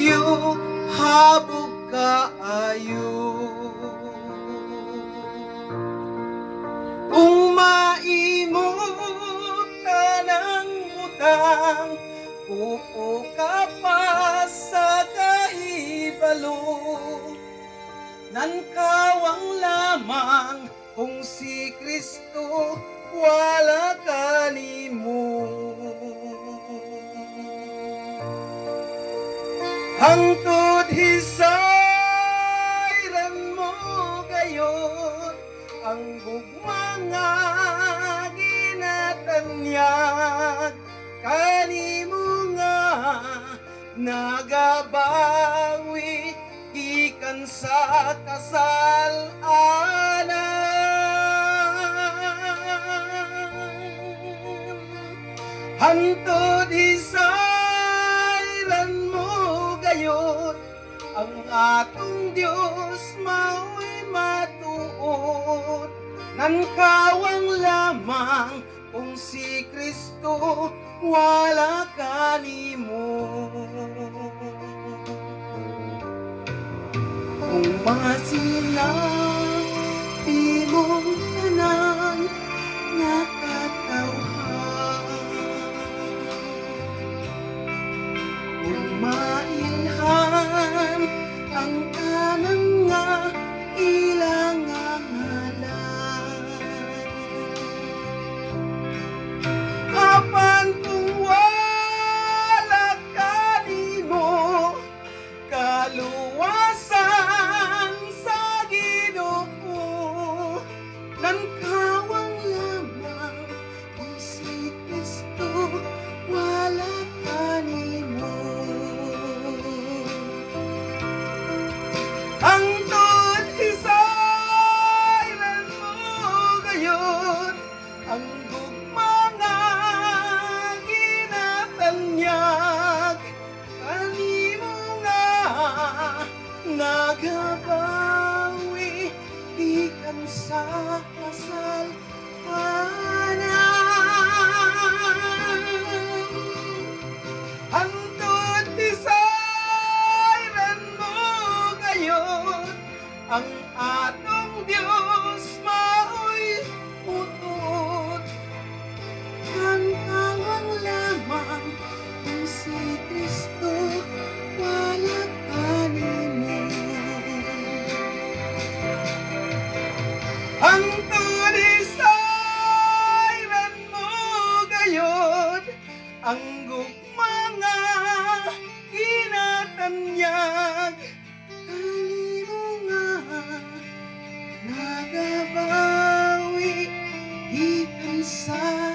bisyo habog kaayo. Kung maimot ka ng utang, upo ka pa sa kahibalo. Nankawang lamang kung si Kristo wala kanimo. Hangtod hisayran mo gayon ang gugmanga ginatanyag kanimo nga nagabawi gikan sa kasalanan. Hantod hisayran mo gayon ang atong Dios mao'y matuod. Nankawang lamang kung si Kristo wala kanimo. Kung masinabi mong tanan nakatawhan, kung mailhan ang tanan nga ilang ngalan, apan kung wala kanimo kaluwasan sa Ginoo. Nankawang lamang kung si Kristo wala kanimo. Hangtod hisayran mo gayon ang gugmanga ginatanyag kanimo nga nagabawi ikan sa kasalanan. Hangtod hisayran mo gayon ang atong Dios mao'y utod. Nankawang lamang kung si Kristo wala kanimo. Hangtod hisayran mo gayon ang gugmanga ginatanyag kanimo nga nagabawi ikan sa